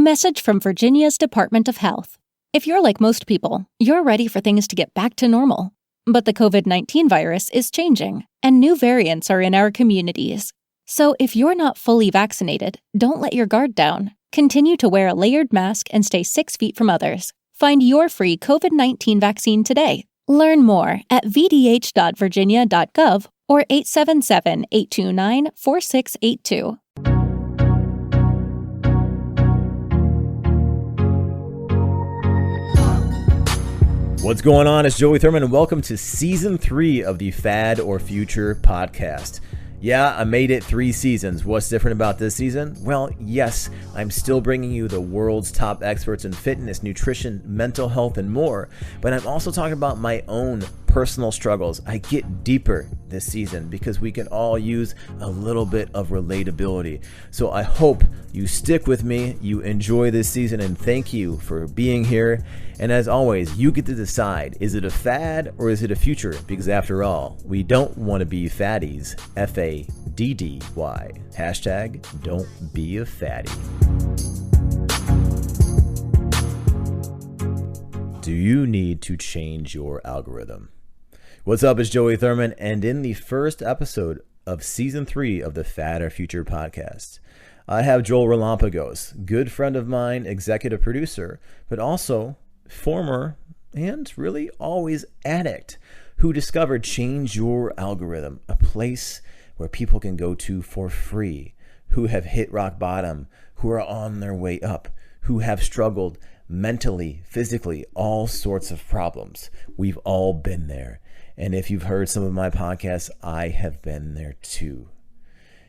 A message from Virginia's Department of Health. If you're like most people, you're ready for things to get back to normal. But the COVID-19 virus is changing, and new variants are in our communities. So if you're not fully vaccinated, don't let your guard down. Continue to wear a layered mask and stay 6 feet from others. Find your free COVID-19 vaccine today. Learn more at vdh.virginia.gov or 877-829-4682. What's going on? It's Joey Thurman, and welcome to Season 3 of the Fad or Future podcast. Yeah, I made it 3 seasons. What's different about this season? Well, yes, I'm still bringing you the world's top experts in fitness, nutrition, mental health, and more, but I'm also talking about my own personal struggles. I get deeper this season because we can all use a little bit of relatability. So I hope you stick with me, you enjoy this season, and thank you for being here. And as always, you get to decide, is it a fad or is it a future? Because after all, we don't want to be fatties. F-A-D-D-Y. Hashtag don't be a fatty. Do you need to change your algorithm? What's up, it's Joey Thurman, and in the first episode of Season 3 of the Fad or Future podcast, I have Joel Relampagos, good friend of mine, executive producer, but also former and really always addict, who discovered Change Your Algorithm, a place where people can go to for free, who have hit rock bottom, who are on their way up, who have struggled mentally, physically, all sorts of problems. We've all been there. And if you've heard some of my podcasts, I have been there too.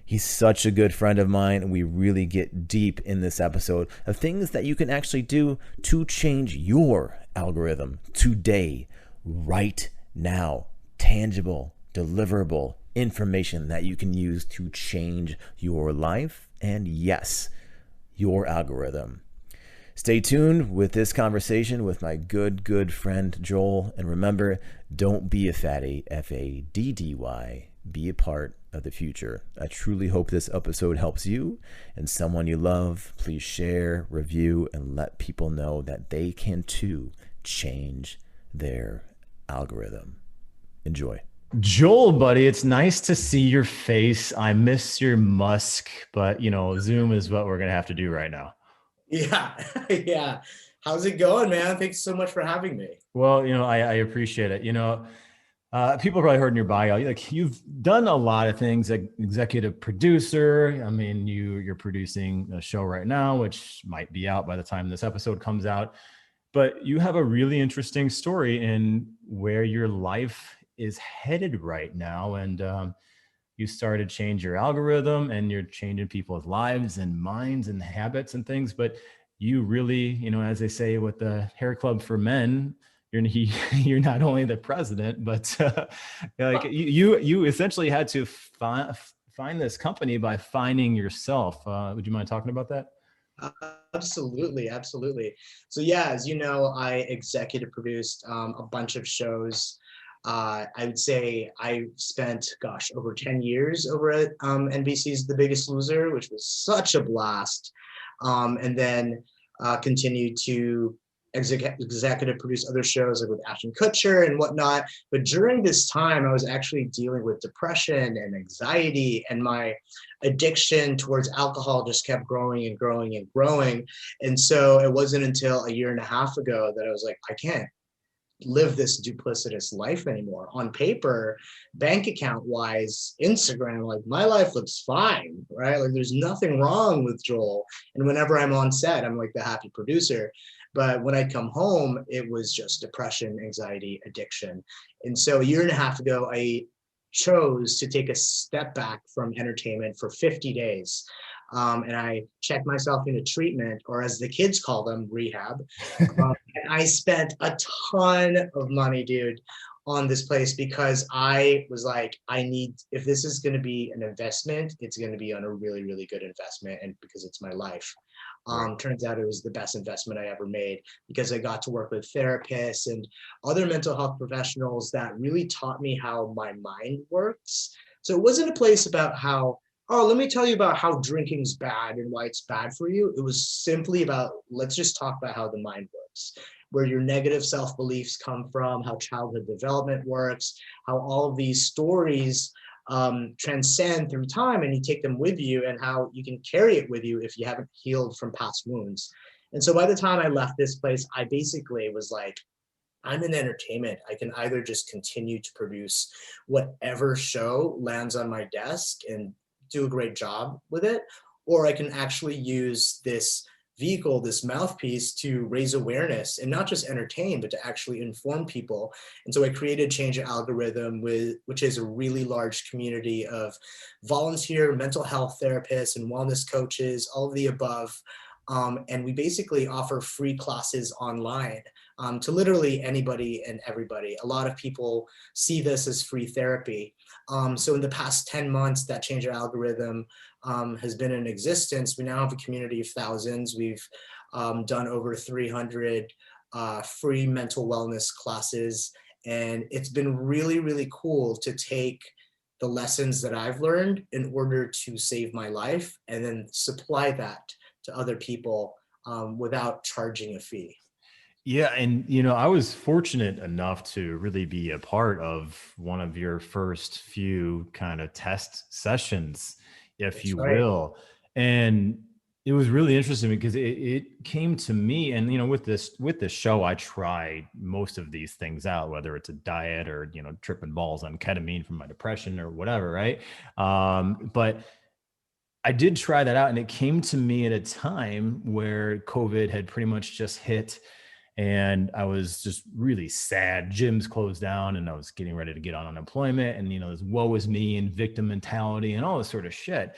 He's such a good friend of mine, and we really get deep in this episode of things that you can actually do to change your algorithm today, right now. Tangible, deliverable information that you can use to change your life and, yes, your algorithm. Stay tuned with this conversation with my good friend Joel. And remember, don't be a fatty, F-A-D-D-Y. Be a part of the future. I truly hope this episode helps you and someone you love. Please share, review, and let people know that they can too change their algorithm. Enjoy. Joel, buddy, it's nice to see your face. I miss your musk, but Zoom is what we're going to have to do right now. Yeah. Yeah. How's it going, man? Thanks so much for having me. Well, I appreciate it. People probably heard in your bio, you've done a lot of things, like executive producer. I mean, you're producing a show right now, which might be out by the time this episode comes out, but you have a really interesting story in where your life is headed right now. And, you started Change Your Algorithm, and you're changing people's lives and minds and habits and things. But you really, as they say with the Hair Club for Men, you're not only the president, but you essentially had to find this company by finding yourself. Would you mind talking about that? Absolutely. So yeah, as you know, I executive produced a bunch of shows. I would say I spent, over 10 years over at NBC's The Biggest Loser, which was such a blast. And then continued to executive produce other shows like with Ashton Kutcher and whatnot. But during this time, I was actually dealing with depression and anxiety, and my addiction towards alcohol just kept growing and growing and growing. And so it wasn't until a year and a half ago that I was like, I can't live this duplicitous life anymore. On paper, bank account wise, Instagram, like my life looks fine, right? Like there's nothing wrong with Joel. And whenever I'm on set, I'm like the happy producer. But when I come home, it was just depression, anxiety, addiction. And so a year and a half ago, I chose to take a step back from entertainment for 50 days. And I checked myself into treatment, or as the kids call them, rehab. And I spent a ton of money, dude, on this place because I was like, if this is going to be an investment, it's going to be on a really, really good investment. And because it's my life. Turns out it was the best investment I ever made because I got to work with therapists and other mental health professionals that really taught me how my mind works. So it wasn't a place about how Oh, let me tell you about how drinking's bad and why it's bad for you. It was simply about, let's just talk about how the mind works, where your negative self-beliefs come from, how childhood development works, how all of these stories transcend through time and you take them with you, and how you can carry it with you if you haven't healed from past wounds. And so by the time I left this place, I basically was like, I'm in entertainment. I can either just continue to produce whatever show lands on my desk and do a great job with it, or I can actually use this vehicle, this mouthpiece, to raise awareness and not just entertain, but to actually inform people. And so I created Change Your Algorithm, which is a really large community of volunteer mental health therapists and wellness coaches, all of the above. And we basically offer free classes online to literally anybody and everybody. A lot of people see this as free therapy. So in the past 10 months that Change Your Algorithm has been in existence, we now have a community of thousands. We've done over 300 free mental wellness classes. And it's been really, really cool to take the lessons that I've learned in order to save my life and then supply that to other people without charging a fee. Yeah. And, I was fortunate enough to really be a part of one of your first few kind of test sessions, if That's you right. will. And it was really interesting because it came to me, and, with this show, I try most of these things out, whether it's a diet or, tripping balls on ketamine from my depression or whatever. Right. But I did try that out, and it came to me at a time where COVID had pretty much just hit, and I was just really sad. Gyms closed down, and I was getting ready to get on unemployment, and this woe is me and victim mentality and all this sort of shit.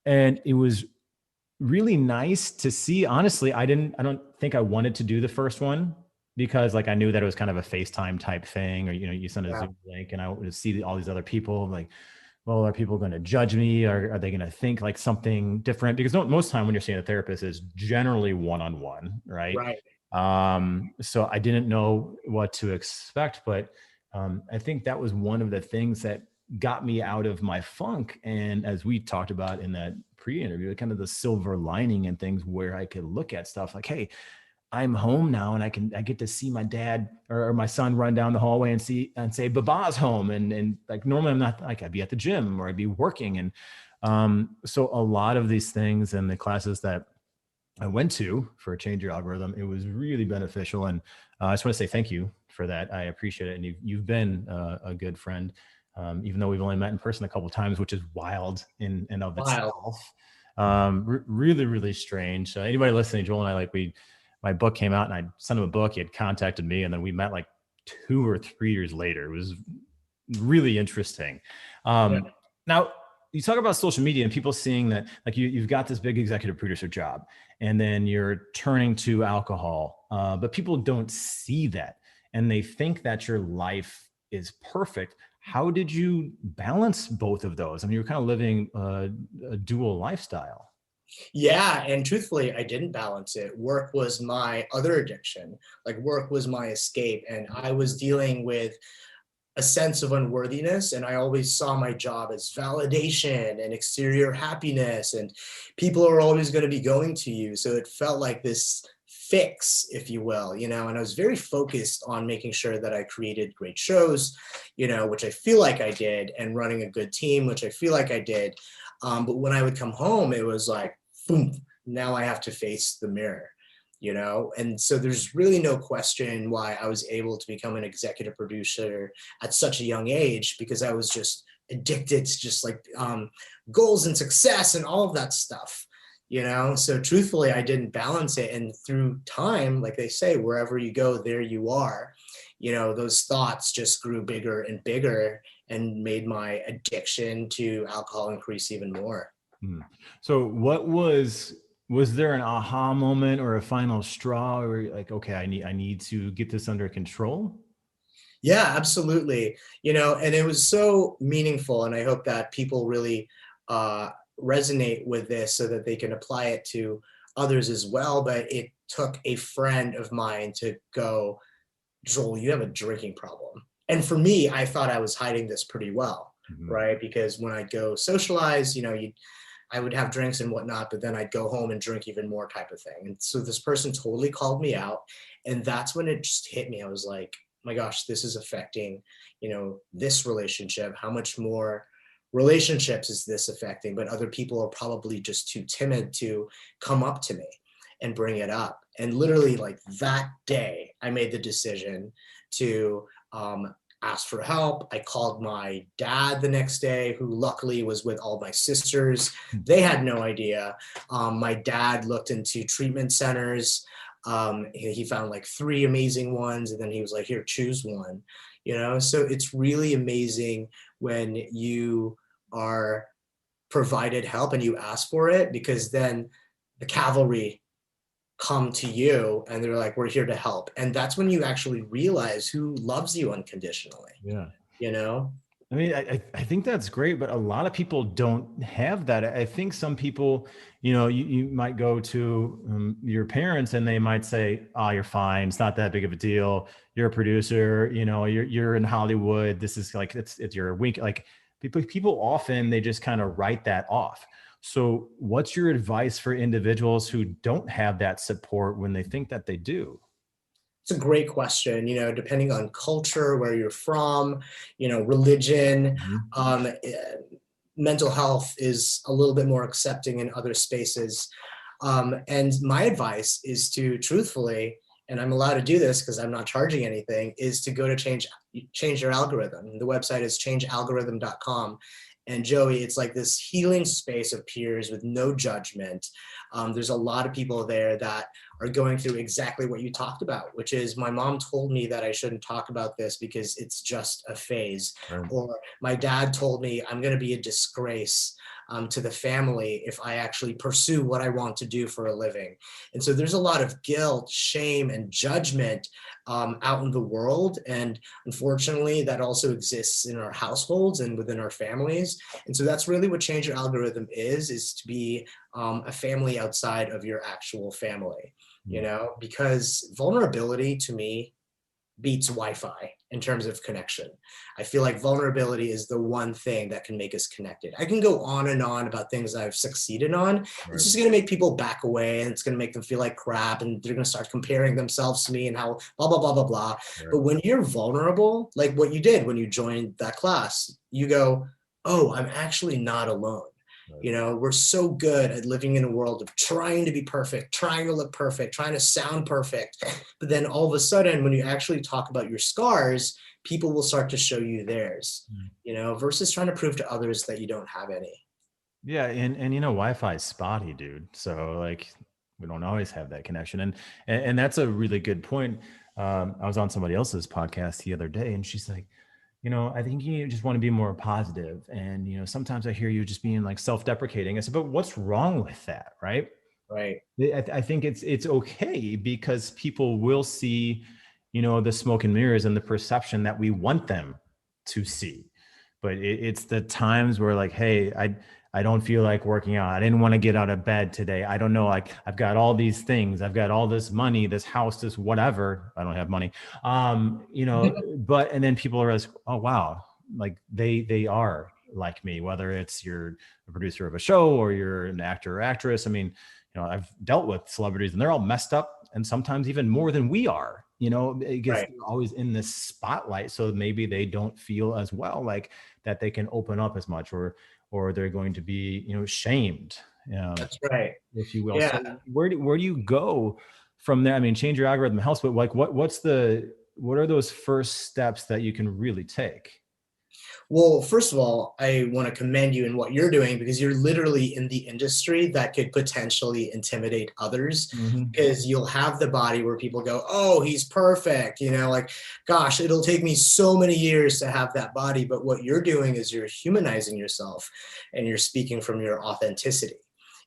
And it was really nice to see. Honestly, I don't think I wanted to do the first one because I knew that it was kind of a FaceTime type thing, or you send a Yeah. Zoom link, and I would see all these other people like, well, are people going to judge me? Or are they going to think like something different? Because most time when you're seeing a therapist is generally one-on-one, right? Right. So I didn't know what to expect, but I think that was one of the things that got me out of my funk. And as we talked about in that pre-interview, kind of the silver lining and things where I could look at stuff like, hey, I'm home now, and I get to see my dad or my son run down the hallway and say, Baba's home. And like, normally I'm not, like, I'd be at the gym or I'd be working. And so a lot of these things and the classes that I went to for Change Your Algorithm, it was really beneficial. And I just want to say thank you for that. I appreciate it. And you've been a good friend, even though we've only met in person a couple of times, which is wild in and of Wild. itself. Really, really strange. So anybody listening, Joel and I, my book came out, and I sent him a book. He had contacted me, and then we met like 2 or 3 years later. It was really interesting. Yeah. Now, you talk about social media and people seeing that, like, you've got this big executive producer job, and then you're turning to alcohol, but people don't see that, and they think that your life is perfect. How did you balance both of those? I mean, you're kind of living a dual lifestyle. Yeah, and truthfully, I didn't balance it. Work was my other addiction. Like, work was my escape, and I was dealing with a sense of unworthiness, and I always saw my job as validation and exterior happiness, and people are always going to be going to you. So it felt like this fix, if you will, and I was very focused on making sure that I created great shows, which I feel like I did, and running a good team, which I feel like I did. But when I would come home, it was like, boom, now I have to face the mirror, and so there's really no question why I was able to become an executive producer at such a young age, because I was just addicted to just like goals and success and all of that stuff. So truthfully, I didn't balance it. And through time, like they say, wherever you go, there you are. Those thoughts just grew bigger and bigger and made my addiction to alcohol increase even more. So was there an aha moment or a final straw where you're like, okay, I need to get this under control? Yeah, absolutely. And it was so meaningful. And I hope that people really resonate with this so that they can apply it to others as well. But it took a friend of mine to go, Joel, you have a drinking problem. And for me, I thought I was hiding this pretty well. right? Because when I go socialize, I would have drinks and whatnot, but then I'd go home and drink even more type of thing. And so this person totally called me out. And that's when it just hit me. I was like, my gosh, this is affecting, this relationship. How much more relationships is this affecting? But other people are probably just too timid to come up to me and bring it up. And literally like that day, I made the decision to ask for help. I called my dad the next day, who luckily was with all my sisters. They had no idea. My dad looked into treatment centers. He found like 3 amazing ones, and then he was like, here, choose one. So it's really amazing when you are provided help and you ask for it, because then the cavalry come to you and they're like, we're here to help. And that's when you actually realize who loves you unconditionally. Yeah. I mean, I think that's great, but a lot of people don't have that. I think some people, you might go to your parents and they might say, oh, you're fine. It's not that big of a deal. You're a producer, you're in Hollywood. This is like, it's your wink. Like people often, they just kind of write that off. So what's your advice for individuals who don't have that support when they think that they do? It's a great question. Depending on culture, where you're from, religion, mental health is a little bit more accepting in other spaces. And my advice is to truthfully, and I'm allowed to do this because I'm not charging anything, is to go to change your algorithm. The website is changealgorithm.com. And Joey, it's like this healing space of peers with no judgment. There's a lot of people there that are going through exactly what you talked about, which is my mom told me that I shouldn't talk about this because it's just a phase. Right. Or my dad told me I'm going to be a disgrace to the family if I actually pursue what I want to do for a living. And so there's a lot of guilt, shame, and judgment out in the world. And unfortunately, that also exists in our households and within our families. And so that's really what Change Your Algorithm is to be a family outside of your actual family, because vulnerability to me beats Wi-Fi in terms of connection. I feel like vulnerability is the one thing that can make us connected. I can go on and on about things I've succeeded on. Right. It's just going to make people back away, and it's going to make them feel like crap, and they're going to start comparing themselves to me and how blah, blah, blah, blah, blah. Right. But when you're vulnerable, like what you did when you joined that class, you go, oh, I'm actually not alone. We're so good at living in a world of trying to be perfect, trying to look perfect, trying to sound perfect. But then all of a sudden, when you actually talk about your scars, people will start to show you theirs, versus trying to prove to others that you don't have any. Yeah. And Wi-Fi is spotty, dude. So like, we don't always have that connection. And that's a really good point. I was on somebody else's podcast the other day, and she's like, I think you just want to be more positive. And, sometimes I hear you just being like self-deprecating. I said, but what's wrong with that? Right. Right. I think it's okay, because people will see, the smoke and mirrors and the perception that we want them to see. But it's the times where like, hey, I don't feel like working out. I didn't want to get out of bed today. I don't know. Like I've got all these things. I've got all this money, this house, this whatever. I don't have money. But, and then people are like, oh, wow. Like they are like me, whether it's you're a producer of a show or you're an actor or actress. I mean, I've dealt with celebrities and they're all messed up, and sometimes even more than we are, because right. They're always in this spotlight. So maybe they don't feel as well, like that they can open up as much, or they're going to be, shamed. That's right. If you will. Yeah. So where do you go from there? I mean, Change Your Algorithm helps, but like, what are those first steps that you can really take? Well, first of all, I want to commend you in what you're doing, because you're literally in the industry that could potentially intimidate others, because you'll have the body where people go, oh, he's perfect. Like, gosh, it'll take me so many years to have that body. But what you're doing is you're humanizing yourself, and you're speaking from your authenticity.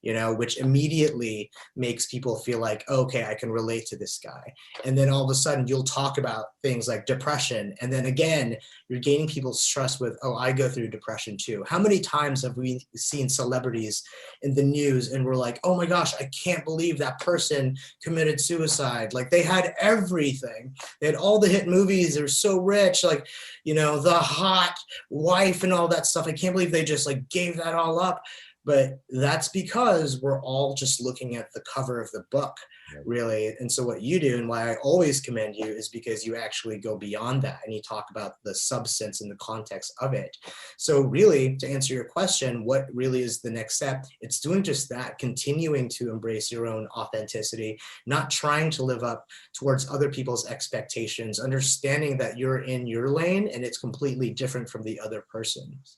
which immediately makes people feel like, okay, I can relate to this guy. And then all of a sudden you'll talk about things like depression. And then again, you're gaining people's trust with, oh, I go through depression too. How many times have we seen celebrities in the news and we're like, oh my gosh, I can't believe that person committed suicide. Like they had everything. They had all the hit movies. They were so rich, like, the hot wife and all that stuff. I can't believe they just like gave that all up. But that's because we're all just looking at the cover of the book, really. And so what you do, and why I always commend you, is because you actually go beyond that and you talk about the substance and the context of it. So really, to answer your question, what really is the next step? It's doing just that, continuing to embrace your own authenticity, not trying to live up towards other people's expectations, understanding that you're in your lane and it's completely different from the other person's.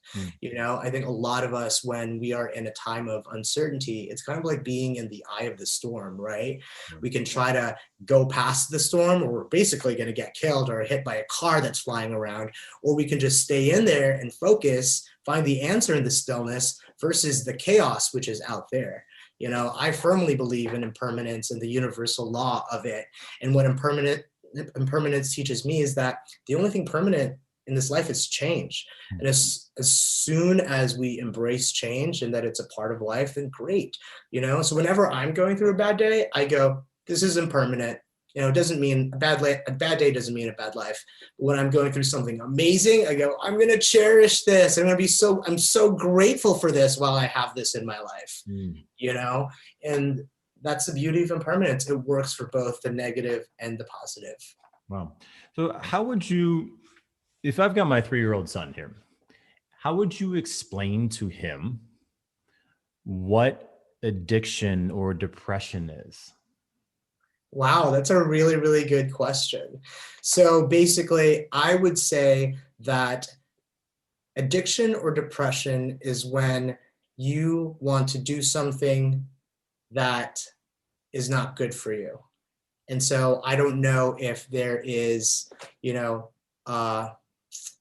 I think a lot of us, when we are in a time of uncertainty, it's kind of like being in the eye of the storm, right? We can try to go past the storm, or we're basically going to get killed or hit by a car that's flying around, or we can just stay in there and focus, find the answer in the stillness versus the chaos which is out there. I firmly believe in impermanence and the universal law of it. And what impermanence teaches me is that the only thing permanent in this life is change. And as soon as we embrace change and that it's a part of life, then great. So whenever I'm going through a bad day, I go, this is impermanent. It doesn't mean a bad day doesn't mean a bad life. But when I'm going through something amazing, I go, I'm going to cherish this. I'm so grateful for this while I have this in my life, and that's the beauty of impermanence. It works for both the negative and the positive. Wow. So how would you, if I've got my 3-year-old son here, how would you explain to him what addiction or depression is? Wow, that's a really, really good question. So basically, I would say that addiction or depression is when you want to do something that is not good for you. And so I don't know if there is, I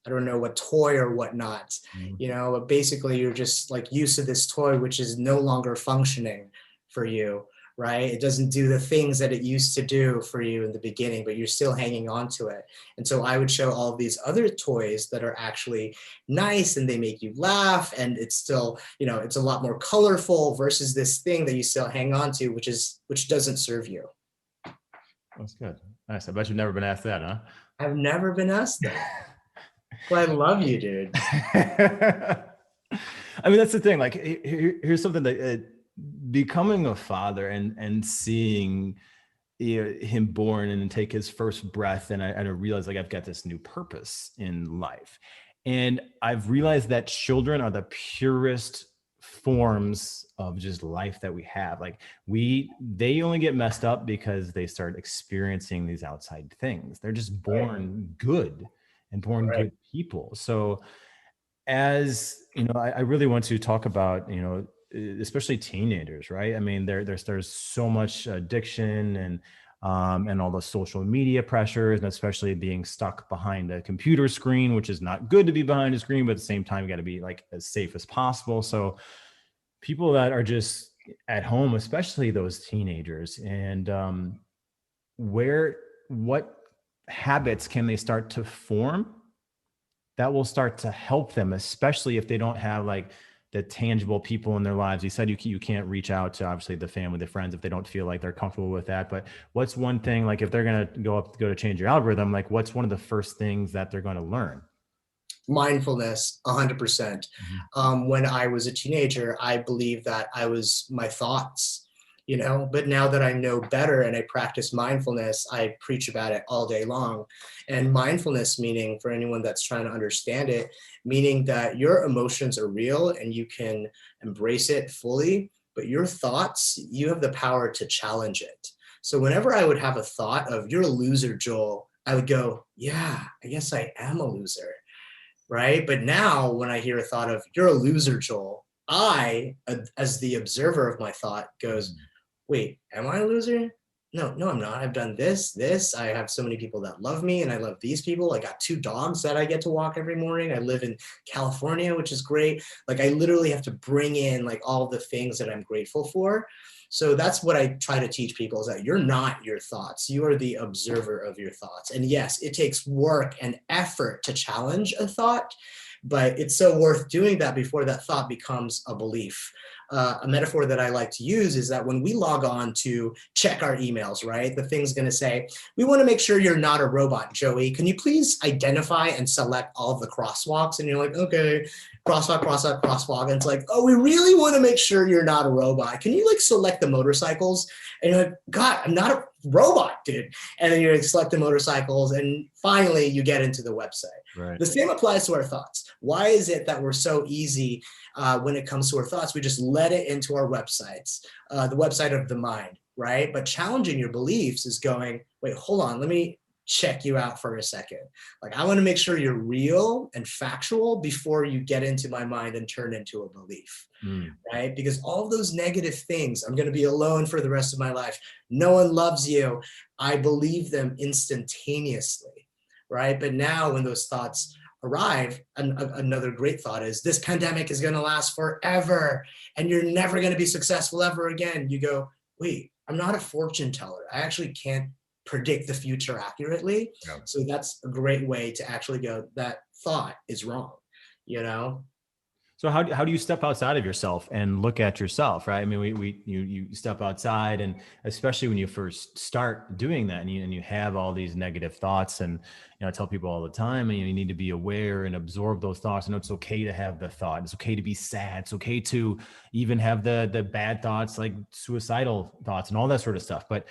don't know what toy or whatnot, but basically you're just like used to this toy, which is no longer functioning for you, right? It doesn't do the things that it used to do for you in the beginning, but you're still hanging on to it. And so I would show all of these other toys that are actually nice and they make you laugh. And it's still, it's a lot more colorful versus this thing that you still hang on to, which doesn't serve you. That's good. Nice. I bet you've never been asked that, huh? I've never been asked that. Well, I love you, dude. I mean, that's the thing. Like, here's something that becoming a father and seeing him born and take his first breath, and I realized like I've got this new purpose in life, and I've realized that children are the purest forms of just life that we have. Like they only get messed up because they start experiencing these outside things. They're just born good and born good people. So as I really want to talk about, especially teenagers, right? I mean, there's so much addiction and all the social media pressures, and especially being stuck behind a computer screen, which is not good to be behind a screen, but at the same time, you got to be like as safe as possible. So people that are just at home, especially those teenagers, and what habits can they start to form that will start to help them, especially if they don't have like the tangible people in their lives? You said you can't reach out to obviously the family, the friends, if they don't feel like they're comfortable with that. But what's one thing, like if they're going to go to change your algorithm, like what's one of the first things that they're going to learn? Mindfulness, 100%. When I was a teenager, I believed that I was my thoughts, but now that I know better and I practice mindfulness, I preach about it all day long. And mindfulness meaning, for anyone that's trying to understand it, meaning that your emotions are real and you can embrace it fully, but your thoughts, you have the power to challenge it. So whenever I would have a thought of you're a loser, Joel, I would go, yeah, I guess I am a loser. Right? But now when I hear a thought of you're a loser, Joel, I, as the observer of my thought, goes, wait, am I a loser? no, I'm not. I've done this. I have so many people that love me and I love these people. I got 2 dogs that I get to walk every morning. I live in California, which is great. Like I literally have to bring in like all the things that I'm grateful for. So that's what I try to teach people is that you're not your thoughts. You are the observer of your thoughts. And yes, it takes work and effort to challenge a thought, but it's so worth doing that before that thought becomes a belief. A metaphor that I like to use is that when we log on to check our emails, right, the thing's going to say, we want to make sure you're not a robot, Joey. Can you please identify and select all of the crosswalks? And you're like, okay, crosswalk, crosswalk, crosswalk. And it's like, oh, we really want to make sure you're not a robot. Can you like select the motorcycles? And you're like, God, I'm not a robot, dude. And then you like, select the motorcycles and finally you get into the website. Right. The same applies to our thoughts. Why is it that we're so easy when it comes to our thoughts? We just let it into our websites, the website of the mind, right? But challenging your beliefs is going, wait, hold on, let me check you out for a second. Like, I want to make sure you're real and factual before you get into my mind and turn into a belief, right? Because all of those negative things, I'm going to be alone for the rest of my life. No one loves you. I believe them instantaneously, right? But now when those thoughts arrive, another great thought is this pandemic is going to last forever and you're never going to be successful ever again. You go, wait, I'm not a fortune teller. I actually can't predict the future accurately. Yeah. So that's a great way to actually go, that thought is wrong, you know? So how do you step outside of yourself and look at yourself, right? I mean, you step outside, and especially when you first start doing that, and you have all these negative thoughts, and I tell people all the time, and you need to be aware and absorb those thoughts. And it's okay to have the thought. It's okay to be sad. It's okay to even have the bad thoughts, like suicidal thoughts and all that sort of stuff. But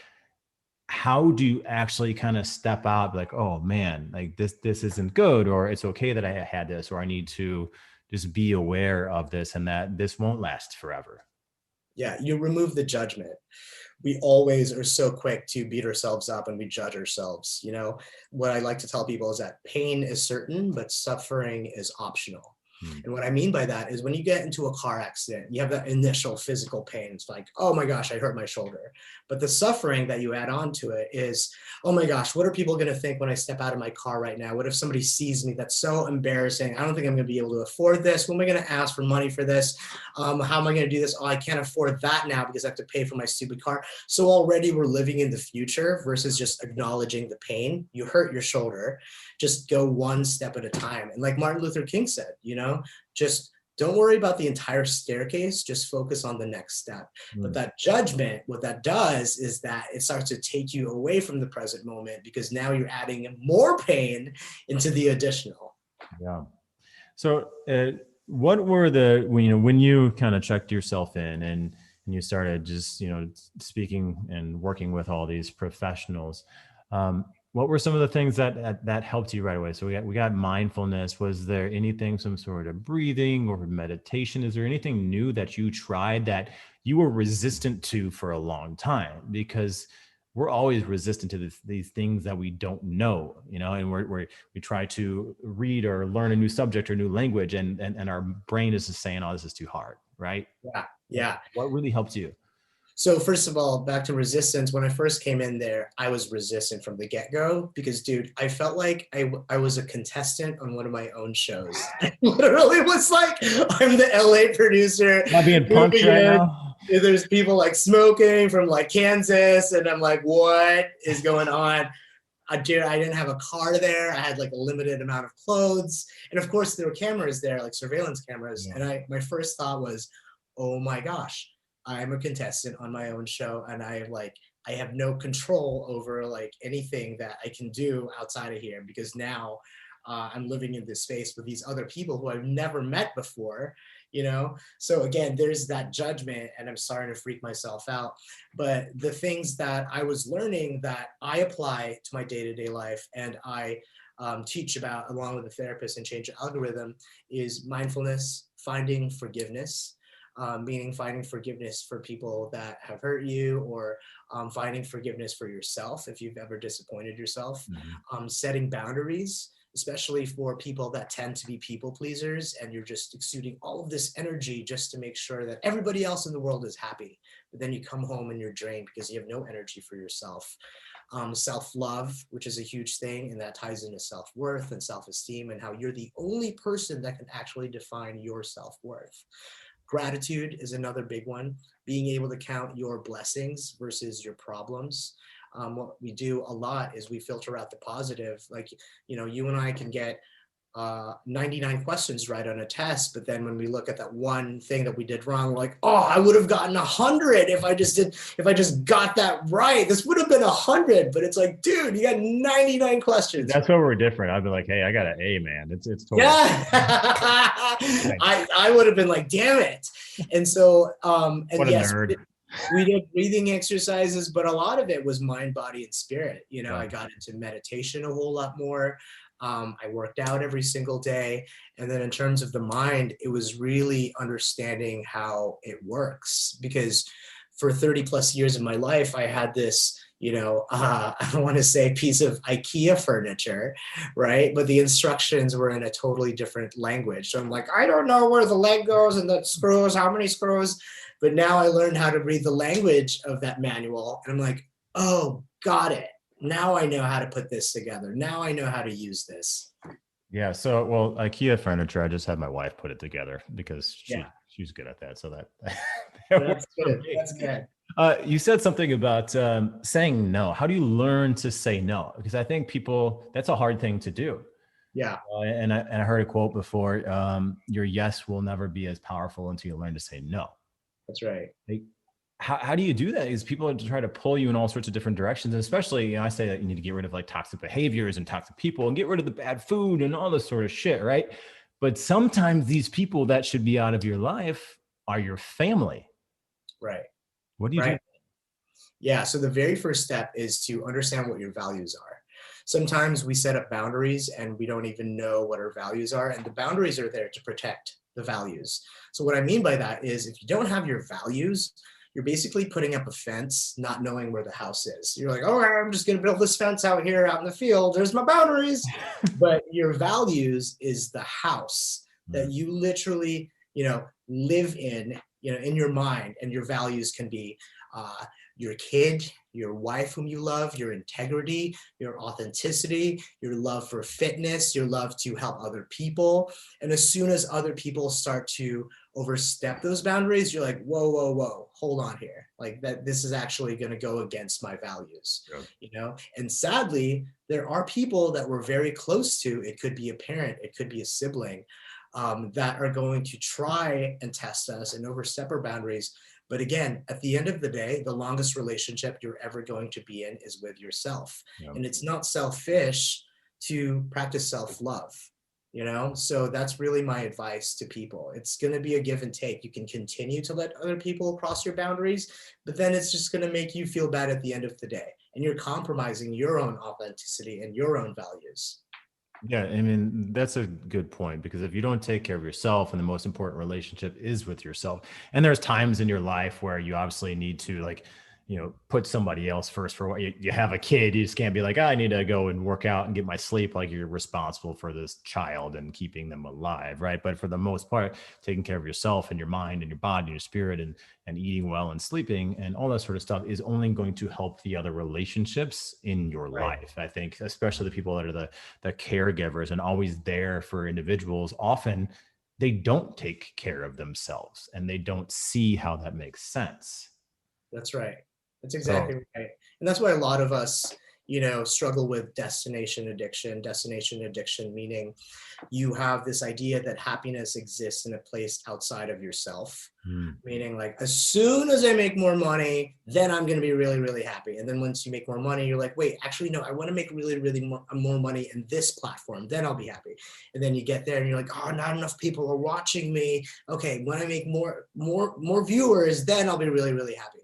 how do you actually kind of step out, like, oh man, like this isn't good, or it's okay that I had this, or I need to just be aware of this and that this won't last forever? Yeah, you remove the judgment. We always are so quick to beat ourselves up and we judge ourselves. You know, what I like to tell people is that pain is certain, but suffering is optional. And what I mean by that is when you get into a car accident, you have that initial physical pain. It's like, oh my gosh, I hurt my shoulder. But the suffering that you add on to it is, oh my gosh, what are people going to think when I step out of my car right now? What if somebody sees me? That's so embarrassing. I don't think I'm going to be able to afford this. When am I going to ask for money for this? How am I going to do this? Oh, I can't afford that now because I have to pay for my stupid car. So already we're living in the future versus just acknowledging the pain. You hurt your shoulder. Just go one step at a time. And like Martin Luther King said, just don't worry about the entire staircase, just focus on the next step. But that judgment, what that does is that it starts to take you away from the present moment because now you're adding more pain into the additional. Yeah. So what were when you kind of checked yourself in and you started just, speaking and working with all these professionals, what were some of the things that helped you right away? So we got mindfulness. Was there anything, some sort of breathing or meditation? Is there anything new that you tried that you were resistant to for a long time? Because we're always resistant to these things that we don't know, and we try to read or learn a new subject or new language, and our brain is just saying, oh, this is too hard, right? Yeah. What really helped you? So first of all, back to resistance. When I first came in there, I was resistant from the get-go because, dude, I felt like I was a contestant on one of my own shows. I literally was like, I'm the LA producer. Am I being punked right now? There's people like smoking from like Kansas, and I'm like, what is going on? Dude, I didn't have a car there. I had like a limited amount of clothes. And of course, there were cameras there, like surveillance cameras. Yeah. And my first thought was, oh my gosh, I'm a contestant on my own show, and I have no control over like anything that I can do outside of here because now I'm living in this space with these other people who I've never met before, So again, there's that judgment, and I'm starting to freak myself out. But the things that I was learning that I apply to my day-to-day life and I teach about along with the therapist and change the algorithm is mindfulness, finding forgiveness. Meaning finding forgiveness for people that have hurt you, or finding forgiveness for yourself if you've ever disappointed yourself, setting boundaries, especially for people that tend to be people pleasers, and you're just exuding all of this energy just to make sure that everybody else in the world is happy. But then you come home and you're drained because you have no energy for yourself. Self-love, which is a huge thing, and that ties into self-worth and self-esteem, and how you're the only person that can actually define your self-worth. Gratitude is another big one, being able to count your blessings versus your problems. What we do a lot is we filter out the positive. Like, you and I can get 99 questions right on a test, but then when we look at that one thing that we did wrong, we're like, oh, I would have gotten 100 if I just got that right. This would have been 100. But it's like, dude, you got 99 questions. That's where we're different. I'd be like, hey, I got an A, man. It's totally yeah. I would have been like, damn it. And so and what a yes, nerd. we did breathing exercises, but a lot of it was mind, body, and spirit. Yeah. I got into meditation a whole lot more. I worked out every single day. And then in terms of the mind, it was really understanding how it works, because for 30 plus years of my life, I had this, I don't want to say piece of IKEA furniture, right? But the instructions were in a totally different language. So I'm like, I don't know where the leg goes and the screws, how many screws. But now I learned how to read the language of that manual. And I'm like, oh, got it. Now I know how to put this together. Now I know how to use this. Yeah. So, well, IKEA furniture, I just had my wife put it together because she's good at that. So that's good. That's good. You said something about saying no. How do you learn to say no? Because I think that's a hard thing to do. Yeah. And I heard a quote before, your yes will never be as powerful until you learn to say no. That's right. How do you do that? Is people try to pull you in all sorts of different directions, and especially, I say that you need to get rid of like toxic behaviors and toxic people and get rid of the bad food and all this sort of shit, right? But sometimes these people that should be out of your life are your family. Right. What do you do? Yeah. So the very first step is to understand what your values are. Sometimes we set up boundaries and we don't even know what our values are, and the boundaries are there to protect the values. So what I mean by that is, if you don't have your values, you're basically putting up a fence, not knowing where the house is. You're like, oh, I'm just going to build this fence out here out in the field. There's my boundaries. But your values is the house that you literally, live in your mind. And your values can be your kid, your wife whom you love, your integrity, your authenticity, your love for fitness, your love to help other people. And as soon as other people start to overstep those boundaries, you're like, whoa, hold on here. Like this is actually going to go against my values, And sadly, there are people that we're very close to. It could be a parent, it could be a sibling, that are going to try and test us and overstep our boundaries. But again, at the end of the day, the longest relationship you're ever going to be in is with yourself. Yep. And it's not selfish to practice self-love, So that's really my advice to people. It's going to be a give and take. You can continue to let other people cross your boundaries, but then it's just going to make you feel bad at the end of the day. And you're compromising your own authenticity and your own values. Yeah, I mean, that's a good point, because if you don't take care of yourself, and the most important relationship is with yourself, and there's times in your life where you obviously need to put somebody else first. For what you have a kid, you just can't be like, I need to go and work out and get my sleep. Like, you're responsible for this child and keeping them alive, right? But for the most part, taking care of yourself and your mind and your body and your spirit and eating well and sleeping and all that sort of stuff is only going to help the other relationships in your life. I think, especially the people that are the caregivers and always there for individuals, often they don't take care of themselves and they don't see how that makes sense. That's right. That's exactly right. And that's why a lot of us, struggle with destination addiction. Destination addiction, meaning you have this idea that happiness exists in a place outside of yourself, meaning like, as soon as I make more money, then I'm going to be really, really happy. And then once you make more money, you're like, wait, actually, no, I want to make really, really more money in this platform. Then I'll be happy. And then you get there and you're like, oh, not enough people are watching me. Okay, when I make more viewers, then I'll be really, really happy.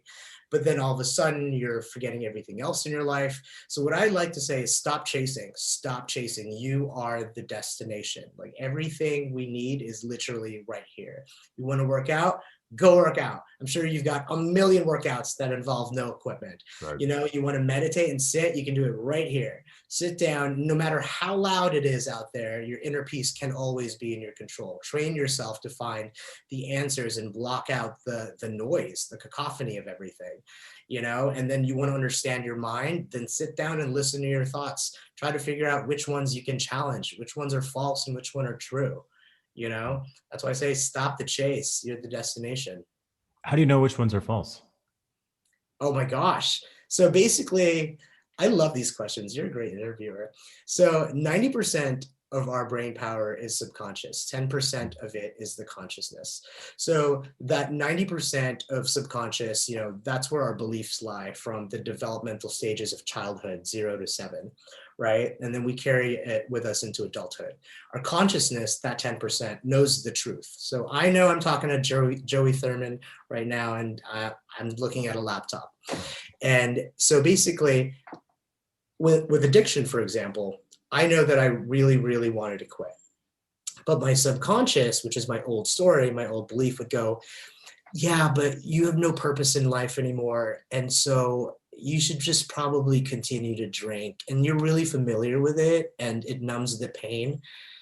But then all of a sudden you're forgetting everything else in your life. So what I like to say is stop chasing. You are the destination. Like, everything we need is literally right here. You want to work out? go work out. I'm sure you've got a million workouts that involve no equipment. Right. You know, you want to meditate and sit, you can do it right here. Sit down. No matter how loud it is out there, your inner peace can always be in your control. Train yourself to find the answers and block out the noise, the cacophony of everything, you know. And then you want to understand your mind, then sit down and listen to your thoughts. Try to figure out which ones you can challenge, which ones are false and which one are true. You know, that's why I say stop the chase. You're the destination. How do you know which ones are false? Oh my gosh. So basically, I love these questions. You're a great interviewer. So 90% of our brain power is subconscious. 10% of it is the consciousness. So that 90% of subconscious, you know, that's where our beliefs lie from the developmental stages of childhood, 0 to 7, right? And then we carry it with us into adulthood. Our consciousness, that 10%, knows the truth. So I know I'm talking to Joey Thurman right now, and I'm looking at a laptop. And so basically, with addiction, for example, I know that I really, really wanted to quit. But my subconscious, which is my old story, my old belief, would go, yeah, but you have no purpose in life anymore. And so you should just probably continue to drink. And you're really familiar with it and it numbs the pain.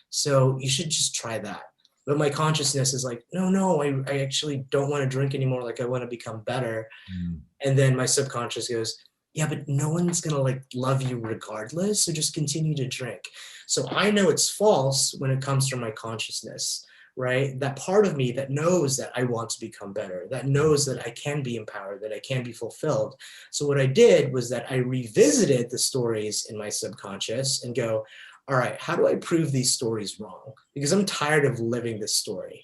So you should just try that. But my consciousness is like, no, I actually don't want to drink anymore. Like, I want to become better. And then my subconscious goes, yeah, but no one's going to like love you regardless. So just continue to drink. So I know it's false when it comes from my consciousness, right? That part of me that knows that I want to become better, that knows that I can be empowered, that I can be fulfilled. So what I did was that I revisited the stories in my subconscious and go, all right, how do I prove these stories wrong? Because I'm tired of living this story.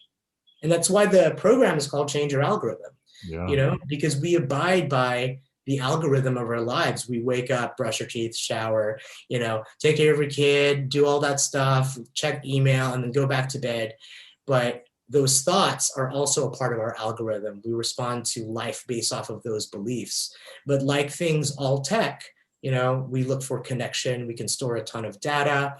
And that's why the program is called Change Your Algorithm, you know, because we abide by the algorithm of our lives. We wake up, brush our teeth, shower, you know, take care of your kid, do all that stuff, check email, and then go back to bed. But those thoughts are also a part of our algorithm. We respond to life based off of those beliefs. But like things, all tech, you know, we look for connection. We can store a ton of data.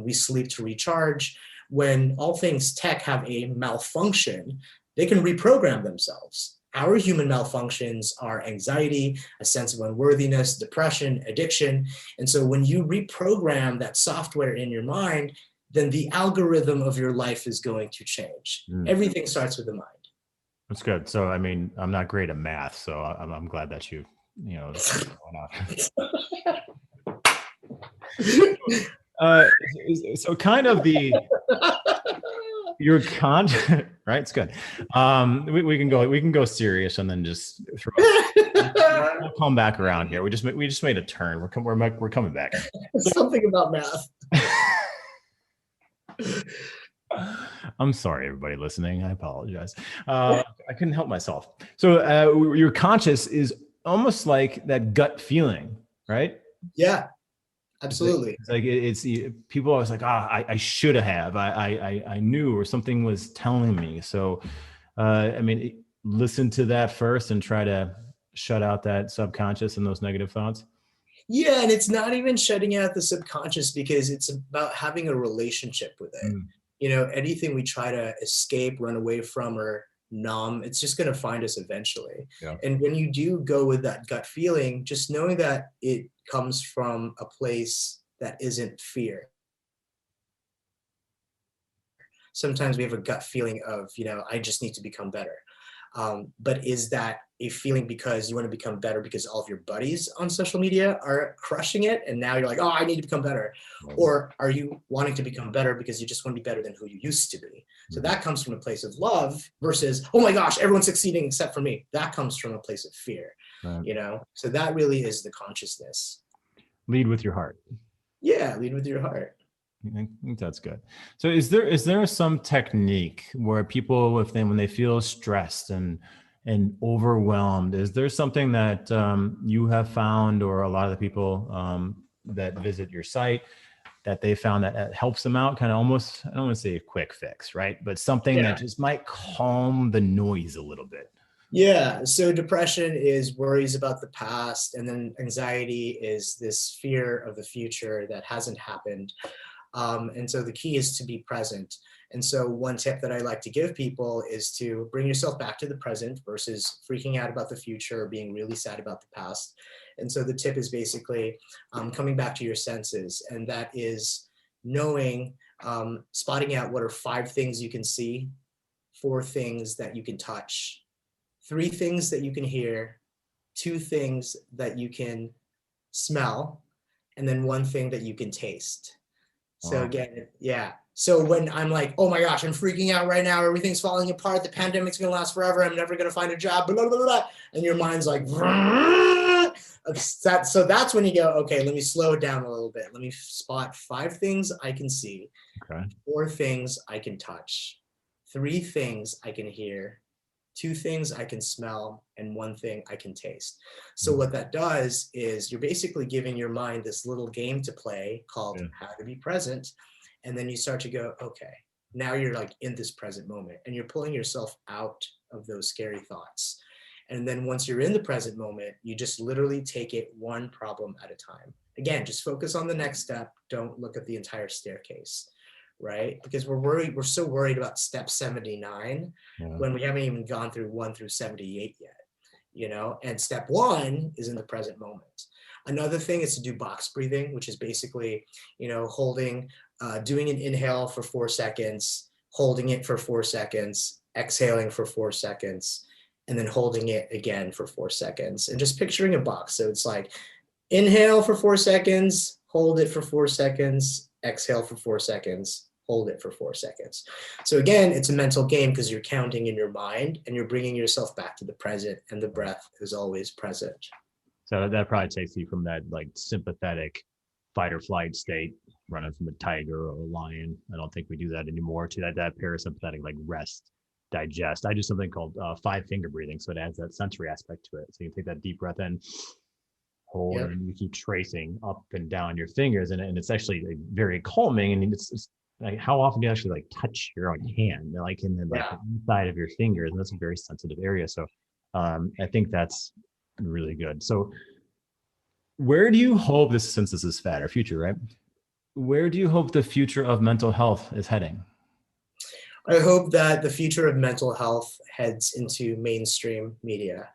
We sleep to recharge. When all things tech have a malfunction, they can reprogram themselves. Our human malfunctions are anxiety, a sense of unworthiness, depression, addiction. And so when you reprogram that software in your mind, then the algorithm of your life is going to change. Everything starts with the mind. That's good. So, I mean, I'm not great at math, so I'm glad that you know, so kind of your content, right? It's good. We can go serious and then just we'll come back around here. We just made a turn. We're coming back. Something about math. I'm sorry, everybody listening. I apologize. I couldn't help myself. So your conscious is almost like that gut feeling, right? Yeah. Absolutely. It's like it's people always like, I should have, I knew, or something was telling me. So, I mean, listen to that first and try to shut out that subconscious and those negative thoughts. Yeah, and it's not even shutting out the subconscious, because it's about having a relationship with it. You know, anything we try to escape, run away from, or numb, it's just going to find us eventually. Yeah. And when you do go with that gut feeling, just knowing that it comes from a place that isn't fear. Sometimes we have a gut feeling of, you know, I just need to become better. But is that a feeling because you want to become better because all of your buddies on social media are crushing it and now you're like, oh, I need to become better? Or are you wanting to become better because you just want to be better than who you used to be? So that comes from a place of love versus, oh my gosh, everyone's succeeding except for me. That comes from a place of fear, you know? So that really is the consciousness. Lead with your heart. Yeah, lead with your heart. I think that's good. So is there some technique where people, when they feel stressed and overwhelmed, is there something that you have found, or a lot of the people that visit your site, that they found that helps them out? Kind of almost, I don't want to say a quick fix, right? But something that just might calm the noise a little bit. Yeah. So depression is worries about the past, and then anxiety is this fear of the future that hasn't happened. And so the key is to be present. And so one tip that I like to give people is to bring yourself back to the present versus freaking out about the future or being really sad about the past. And so the tip is basically coming back to your senses. And that is knowing, spotting out what are 5 things you can see, 4 things that you can touch, 3 things that you can hear, 2 things that you can smell, and then 1 thing that you can taste. So again, yeah. So when I'm like, oh my gosh, I'm freaking out right now, everything's falling apart, the pandemic's gonna last forever, I'm never gonna find a job, blah, blah, blah, blah, and your mind's like, so that's when you go, okay, let me slow it down a little bit. Let me spot 5 things I can see, 4 things I can touch, 3 things I can hear, 2 things I can smell, and 1 thing I can taste. So what that does is you're basically giving your mind this little game to play called How to Be Present. And then you start to go, okay, now you're like in this present moment and you're pulling yourself out of those scary thoughts. And then once you're in the present moment, you just literally take it 1 problem at a time. Again, just focus on the next step. Don't look at the entire staircase. Right? Because we're so worried about step 79 when we haven't even gone through 1 through 78 yet, and step 1 is in the present moment. Another thing is to do box breathing, which is basically, holding, doing an inhale for 4 seconds, holding it for 4 seconds, exhaling for 4 seconds, and then holding it again for 4 seconds, and just picturing a box. So it's like inhale for 4 seconds, hold it for 4 seconds, exhale for 4 seconds, hold it for 4 seconds. So again, it's a mental game because you're counting in your mind and you're bringing yourself back to the present, and the breath is always present. So that probably takes you from that like sympathetic fight or flight state, running from a tiger or a lion. I don't think we do that anymore, to that parasympathetic, like rest, digest. I do something called 5-finger breathing. So it adds that sensory aspect to it. So you can take that deep breath in, hold, and you keep tracing up and down your fingers, and it's actually like very calming. And it's like, how often do you actually like touch your own hand, like in the like the inside of your fingers? And that's a very sensitive area. So I think that's really good. So where do you hope this, since this is Fat or Future, right? Where do you hope the future of mental health is heading? I hope that the future of mental health heads into mainstream media.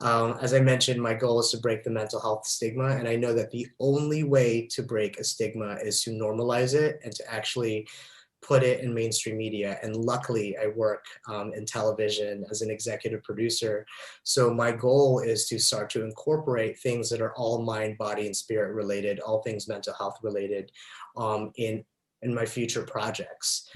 As I mentioned, my goal is to break the mental health stigma. And I know that the only way to break a stigma is to normalize it and to actually put it in mainstream media. And luckily I work in television as an executive producer. So my goal is to start to incorporate things that are all mind, body, and spirit related, all things mental health related in my future projects.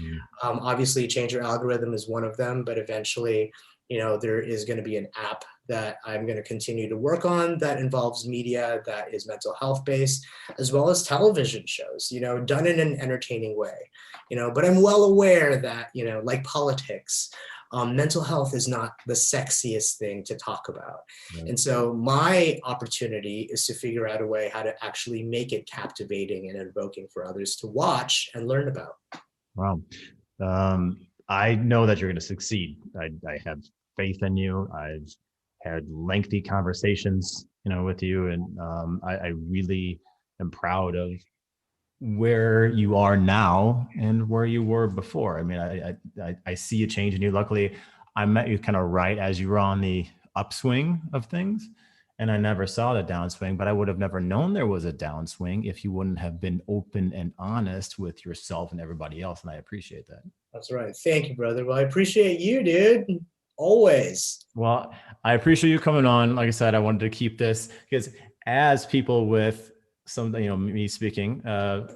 Obviously, Change Your Algorithm is one of them, but eventually, there is going to be an app that I'm going to continue to work on that involves media that is mental health based, as well as television shows, done in an entertaining way, but I'm well aware that, like politics, mental health is not the sexiest thing to talk about. And so my opportunity is to figure out a way how to actually make it captivating and invoking for others to watch and learn about. Wow. I know that you're going to succeed. I have faith in you. I've had lengthy conversations, with you. And I really am proud of where you are now and where you were before. I mean, I see a change in you. Luckily, I met you kind of right as you were on the upswing of things, and I never saw the downswing, but I would have never known there was a downswing if you wouldn't have been open and honest with yourself and everybody else. And I appreciate that. That's right. Thank you, brother. Well, I appreciate you, dude. Always. Well, I appreciate you coming on. Like I said, I wanted to keep this because as people with some, me speaking, I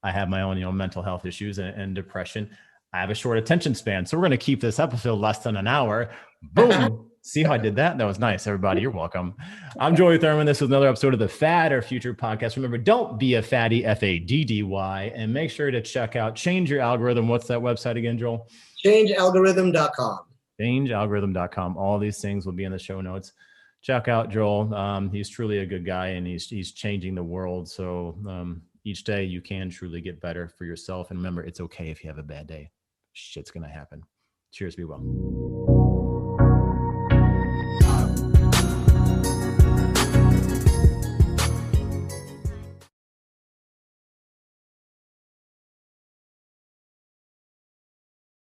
have my own, mental health issues and depression. I have a short attention span. So we're going to keep this episode less than an hour. Boom. See how I did that? That was nice. Everybody, you're welcome. I'm Joey Thurman. This was another episode of the Fat or Future podcast. Remember, don't be a fatty, FADDY, and make sure to check out Change Your Algorithm. What's that website again, Joel? ChangeAlgorithm.com. ChangeAlgorithm.com. All these things will be in the show notes. Check out Joel. He's truly a good guy, and he's changing the world. So each day you can truly get better for yourself. And remember, it's okay if you have a bad day. Shit's going to happen. Cheers, be well.